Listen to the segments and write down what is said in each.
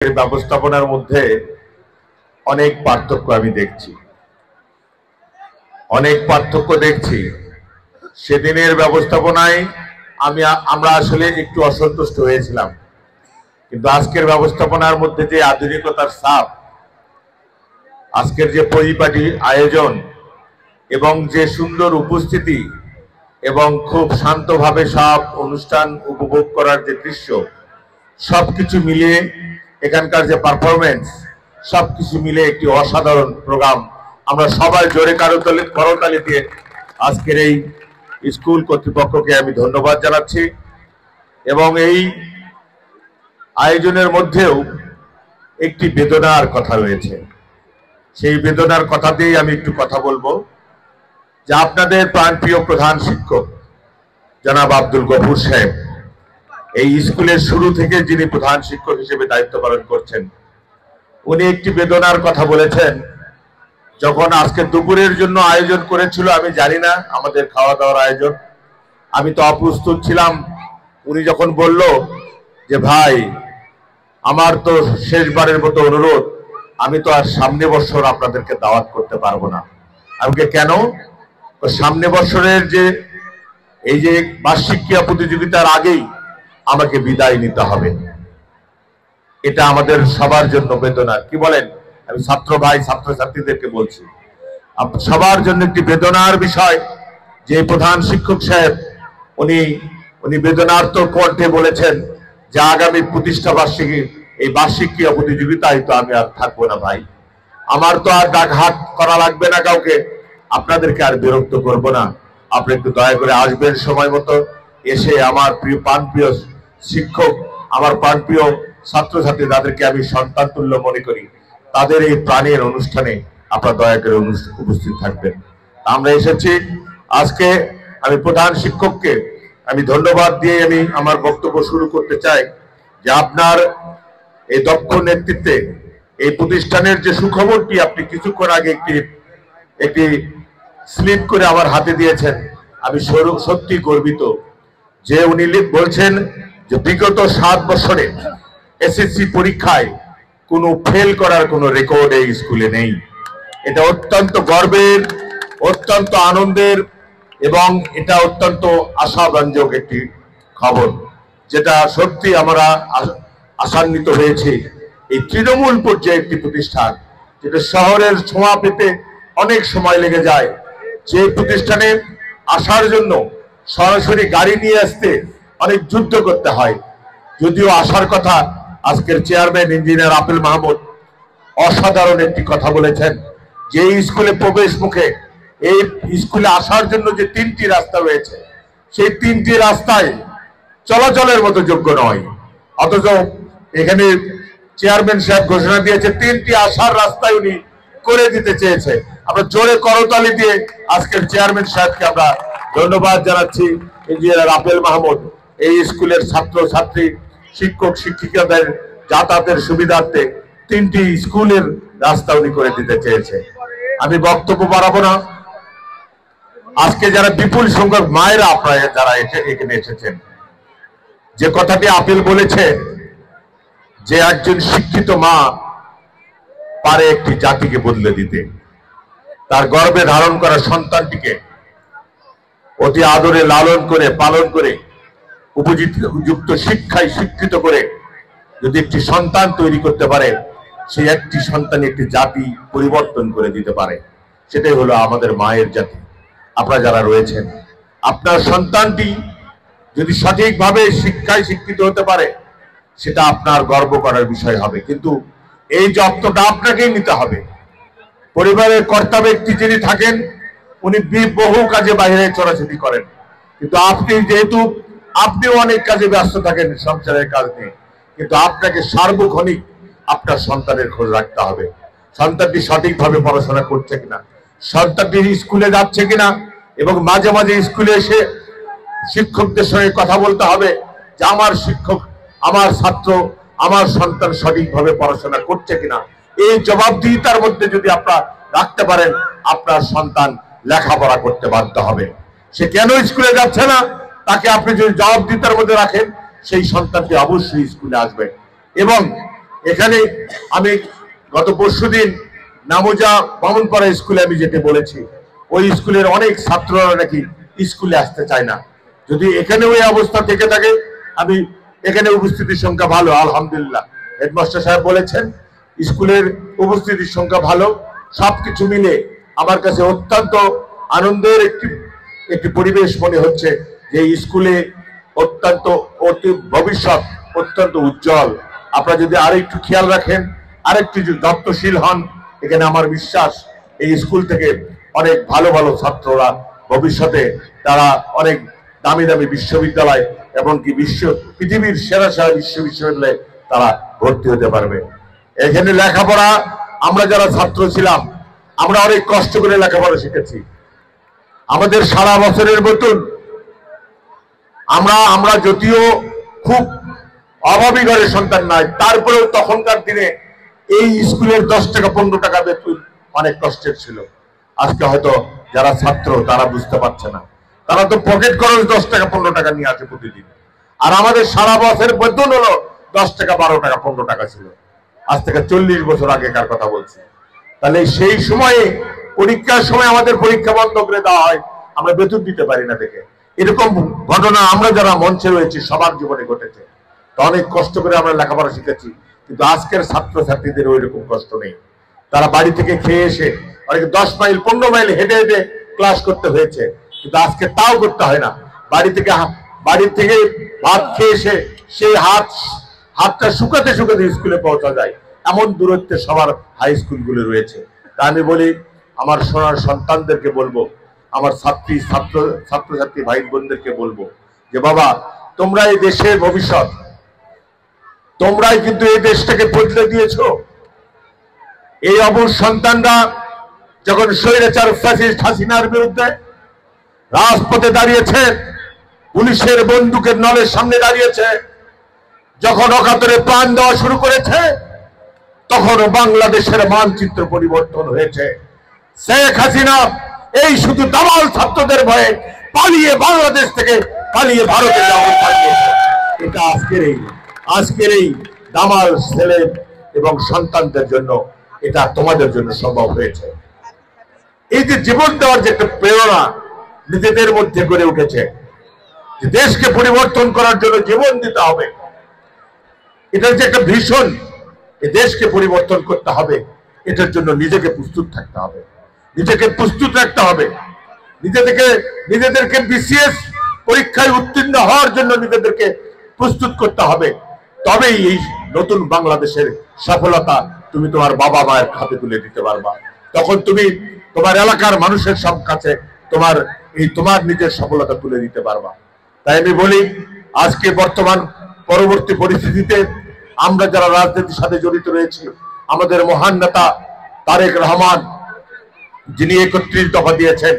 ব্যবস্থাপনার মধ্যে অনেক পার্থক্য আমি দেখছি, সেদিনের ব্যবস্থাপনায় আমরা আসলে একটু অসন্তুষ্ট হয়েছিলাম, কিন্তু আজকের ব্যবস্থাপনার মধ্যে যে আধুনিকতার ছাপ, আজকের যে পরিপাটি আয়োজন এবং যে সুন্দর উপস্থিতি এবং খুব শান্তভাবে সব অনুষ্ঠান উপভোগ করার যে দৃশ্য, সবকিছু মিলিয়ে এখানকার যে পারফরমেন্স, সবকিছু মিলে একটি অসাধারণ প্রোগ্রাম। আমরা সবাই জোরে করতালি দিয়ে আজকের এই স্কুল কর্তৃপক্ষকে আমি ধন্যবাদ জানাচ্ছি। এবং এই আয়োজনের মধ্যেও একটি বেদনার কথা রয়েছে, সেই বেদনার কথা দিয়েই আমি একটু কথা বলবো। যে আপনাদের প্রাণপ্রিয় প্রধান শিক্ষক জনাব আব্দুল গফুর সাহেব, এই স্কুলের শুরু থেকে যিনি প্রধান শিক্ষক হিসেবে দায়িত্ব পালন করছেন, উনি একটি বেদনার কথা বলেছেন। যখন আজকে দুপুরের জন্য আয়োজন করেছিল, আমি জানি না আমাদের খাওয়া দাওয়ার আয়োজন, আমি তো অপ্রস্তুত ছিলাম। উনি যখন বলল যে ভাই, আমার তো শেষবারের মতো অনুরোধ, আমি তো আর সামনে বছর আপনাদেরকে দাওয়াত করতে পারবো না। আমাকে কেন? সামনে বছরের যে এই যে বার্ষিক ক্রীড়া প্রতিযোগিতার আগেই আমাকে বিদায় নিতে হবে। এটা আমাদের সবার জন্য বেদনার। কি বলেন? আমি ছাত্র ভাই ছাত্রছাত্রীদেরকে বলছি, সবার জন্য একটি বেদনার বিষয় যে প্রধান শিক্ষক সাহেব উনি বেদনার্ত কণ্ঠে বলেছেন যে আগামী প্রতিষ্ঠা বার্ষিকী এই বার্ষিক ক্রীড়া প্রতিযোগিতায় তো আমি আর থাকবো না ভাই, আমার তো আর ডাকহাট করা লাগবে না কাউকে, আপনাদেরকে আর বিরক্ত করব না, আপনি একটু দয়া করে আসবেন সময় মতো, এসে আমার প্রাণপ্রিয় শিক্ষক, আমার প্রাণপ্রিয় ছাত্রছাত্রী, তাদেরকে আমি সন্তান তুল্য মনে করি, তাদের এই প্রাণের অনুষ্ঠানে আপনারা দয়া করে উপস্থিত থাকবেন। আমরা এসেছি আজকে। আমি প্রধান শিক্ষককে আমি ধন্যবাদ দিয়ে আমি আমার বক্তব্য শুরু করতে চাই যে আপনার এই দক্ষ নেতৃত্বে এই প্রতিষ্ঠানের যে সুখবরটি আপনি কিছুক্ষণ আগে একটি স্লিপ করে আমার হাতে দিয়েছেন, আমি সত্যি গর্বিত যে উনি বলছেন যে বিগত 7 বছরে এসএসসি পরীক্ষায় কোনো ফেল করার কোনো রেকর্ড এই স্কুলে নেই। এটা অত্যন্ত গর্বের, অত্যন্ত আনন্দের এবং এটা অত্যন্ত আশাব্যঞ্জক একটি খবর, যেটা সত্যি আমরা আশান্বিত হয়েছি। এই তৃণমূল পর্যায়ে একটি প্রতিষ্ঠান, যেটা শহরের ছোঁয়া পেতে অনেক সময় লেগে যায়, যে প্রতিষ্ঠানে আসার জন্য সরাসরি গাড়ি নিয়ে আসতে অনেক যুদ্ধ করতে হয়। যদিও আসার কথা, আজকের চেয়ারম্যান ইঞ্জিনিয়ার আপেল মাহমুদ অসাধারণ একটি কথা বলেছেন যে এই স্কুলে প্রবেশ মুখে, এই স্কুলে আসার জন্য যে 3টি রাস্তা রয়েছে, সেই 3টি রাস্তায় চলাচলের মতো যোগ্য নয়, অথচ এখানে চেয়ারম্যান সাহেব ঘোষণা দিয়েছে 3টি আসার রাস্তায় উনি করে দিতে চেয়েছে। আমরা জোরে করতালি দিয়ে আজকের চেয়ারম্যান সাহেবকে আমরা ধন্যবাদ জানাচ্ছি। ইঞ্জিনিয়ার আপেল মাহমুদ এই স্কুলের ছাত্র ছাত্রী, শিক্ষক শিক্ষিকাদের যাতায়াতের সুবিধার্থে 3টি স্কুলের রাস্তা উনি করে দিতে চেয়েছে। আমি বক্তব্য বাড়াবো না। আজকে যারা বিপুল সংখ্যক মায়েরা আপনারা যারা এখানে এসেছেন, যে কথাটি আপেল বলেছে যে একজন শিক্ষিত মা পারে একটি জাতিকে বদলে দিতে, তার গর্ভে ধারণ করা সন্তানটিকে অতি আদরে লালন করে পালন করে উপযুক্ত শিক্ষায় শিক্ষিত করে যদি একটি সন্তান তৈরি করতে পারে, সেই একটি সন্তান একটি জাতি পরিবর্তন করে দিতে পারে। সেটাই হলো আমাদের মায়ের জাতি। আপনারা যারা রয়েছেন, আপনার সন্তানটি যদি সঠিকভাবে শিক্ষায় শিক্ষিত হতে পারে, সেটা আপনার গর্ব করার বিষয় হবে। কিন্তু এই যত্নটা আপনাকেই নিতে হবে। পরিবারের কর্তা ব্যক্তি যিনি থাকেন, উনি বহু কাজে বাইরে চলাচলি করেন, কিন্তু আপনি যেহেতু আপনিও অনেক কাজে ব্যস্ত থাকেন সংসারের কাজ নিয়ে, কিন্তু আপনাকে সার্বক্ষণিক আপনার সন্তানের খোঁজ রাখতে হবে। সন্তানটি সঠিকভাবে পড়াশোনা করছে কিনা, সন্তানটি স্কুলে যাচ্ছে কিনা, এবং মাঝে মাঝে স্কুলে এসে শিক্ষকদের সঙ্গে কথা বলতে হবে যে আমার শিক্ষক, আমার ছাত্র, আমার সন্তান সঠিকভাবে পড়াশোনা করছে কিনা। এই জবাবদিহিতার মধ্যে যদি আপনারা রাখতে পারেন, আপনার সন্তান লেখাপড়া করতে বাধ্য হবে। সে কেন স্কুলে যাচ্ছে না, তাকে আপনি যদি জবাবদিহিতার মধ্যে রাখেন, সেই সন্তানটি অবশ্যই স্কুলে আসবে। এবং এখানে আমি গত পরশুদিন নামুজা বামুনপাড়া স্কুলে আমি যেতে বলেছি, ওই স্কুলের অনেক ছাত্ররা নাকি স্কুলে আসতে চায় না। যদি এখানে ওই অবস্থা থেকে থাকে, আমি এখানে উপস্থিতির সংখ্যা ভালো, আলহামদুলিল্লাহ। হেডমাস্টার সাহেব বলেছেন স্কুলের উপস্থিতির সংখ্যা ভালো। সবকিছু মিলে আমার কাছে অত্যন্ত আনন্দের একটি পরিবেশ মনে হচ্ছে যে স্কুলে অত্যন্ত ভবিষ্যৎ অত্যন্ত উজ্জ্বল। আপনারা যদি আরেকটু খেয়াল রাখেন, আরেকটু যত্নশীল হন, এখানে আমার বিশ্বাস এই স্কুল থেকে অনেক ভালো ভালো ছাত্ররা ভবিষ্যতে তারা অনেক দামি দামি বিশ্ববিদ্যালয় এবং কি পৃথিবীর সেরা সেরা বিশ্ববিদ্যালয়ে তারা ভর্তি হতে পারবে। এখানে লেখাপড়া আমরা যারা ছাত্র ছিলাম, আমরা অনেক কষ্ট করে লেখাপড়া শিখেছি। আমাদের সারা বছরের বেতন আমরা যদিও খুব অভাবী ঘরের সন্তান নাই, তারপরেও তখনকার দিনে এই স্কুলের 10 টাকা 15 টাকা বেতন অনেক কষ্টের ছিল। আজকে হয়তো যারা ছাত্র তারা বুঝতে পারছে না, তারা তো পকেট খরচ 10 টাকা 15 টাকা নিয়ে আসে প্রতিদিন। আর আমাদের সারা বছরের বেতন হলো 10 টাকা 12 টাকা 15 টাকা ছিল। আজ থেকে 40 বছর আগেকার কথা বলছি। তাহলে সেই সময়ে পরীক্ষার সময় আমাদের পরীক্ষা বন্ধ করে দেওয়া হয়, আমরা বেতন দিতে পারি না দেখে। এরকম ঘটনা আমরা যারা মঞ্চে রয়েছি সবার জীবনে ঘটেছে। তো অনেক কষ্ট করে আমরা লেখাপড়া শিখেছি, কিন্তু আজকের ছাত্রছাত্রীদের ওই রকম কষ্ট নেই। তারা বাড়ি থেকে খেয়ে এসে অনেকে 10 মাইল 15 মাইল হেঁটে হেঁটে ক্লাস করতে হয়েছে, কিন্তু আজকে তাও করতে হয় না। বাড়ি থেকে ভাত খেয়ে এসে সেই হাতটা শুকাতে শুকাতে স্কুলে পৌঁছা যায়, এমন দূরত্বে সবার হাই স্কুলগুলো রয়েছে। তা আমি বলি, আমার সোনার সন্তানদেরকে বলবো, আমার ছাত্রছাত্রী ভাই বোনদেরকে বলবো যে বাবা, তোমরা এই দেশের ভবিষ্যৎ, তোমরাই কিন্তু এই দেশটাকে বদলে দিয়েছো। এই অবুঝ সন্তানরা যখন স্বৈরাচার ফ্যাসিস্ট হাসিনার বিরুদ্ধে রাজপথে দাঁড়িয়েছে, পুলিশের বন্দুকের নলের সামনে দাঁড়িয়েছে, যখন অকাতরে প্রাণ দেওয়া শুরু করেছে, তখন বাংলাদেশের মানচিত্র পরিবর্তন হয়েছে। শেখ হাসিনা এই শুধু দামাল ছাত্রদের ভয়ে পালিয়ে বাংলাদেশ থেকে পালিয়ে ভারতে যাওয়া পাঠিয়েছে। এটা আজকের এই দামাল ছেলে এবং সন্তানদের জন্য, এটা তোমাদের জন্য সম্ভব হয়েছে। এই যে জীবন দেওয়ার যে একটা প্রেরণা নিজেদের মধ্যে গড়ে উঠেছে, যে দেশকে পরিবর্তন করার জন্য জীবন দিতে হবে, এটার যে একটা ভীষণ, এই দেশকে পরিবর্তন করতে হবে, এটার জন্য নিজেকে প্রস্তুত থাকতে হবে, নিজেকে প্রস্তুত রাখতে হবে, নিজেদেরকে বিসিএস পরীক্ষায় উত্তীর্ণ হওয়ার জন্য নিজেদেরকে প্রস্তুত করতে হবে। তবেই এই নতুন বাংলাদেশের সফলতা তুমি তোমার বাবা মায়ের হাতে তুলে দিতে পারবা। তখন তুমি তোমার এলাকার মানুষের সব কাছে তোমার নিজের সফলতা তুলে দিতে পারবা। তাই আমি বলি, আজকে বর্তমান পরবর্তী পরিস্থিতিতে আমরা যারা রাজনীতির সাথে জড়িত রয়েছি, আমাদের মহান নেতা তারেক রহমান, যিনি 31 দফা দিয়েছেন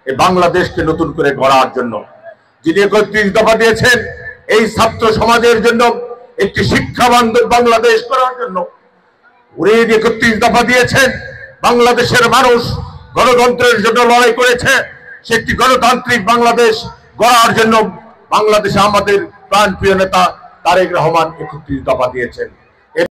এই বাংলাদেশকে নতুন করে গড়ার জন্য, যিনি 31 দফা দিয়েছেন এই ছাত্র সমাজের জন্য একটি শিক্ষা বান্ধব বাংলাদেশ করার জন্য, উনি 31 দফা দিয়েছেন বাংলাদেশের মানুষ গণতন্ত্রের জন্য লড়াই করেছে, সে একটি গণতান্ত্রিক বাংলাদেশ গড়ার জন্য বাংলাদেশে আমাদের প্রাণপ্রিয় নেতা তারেক রহমান 31 দফা দিয়েছেন।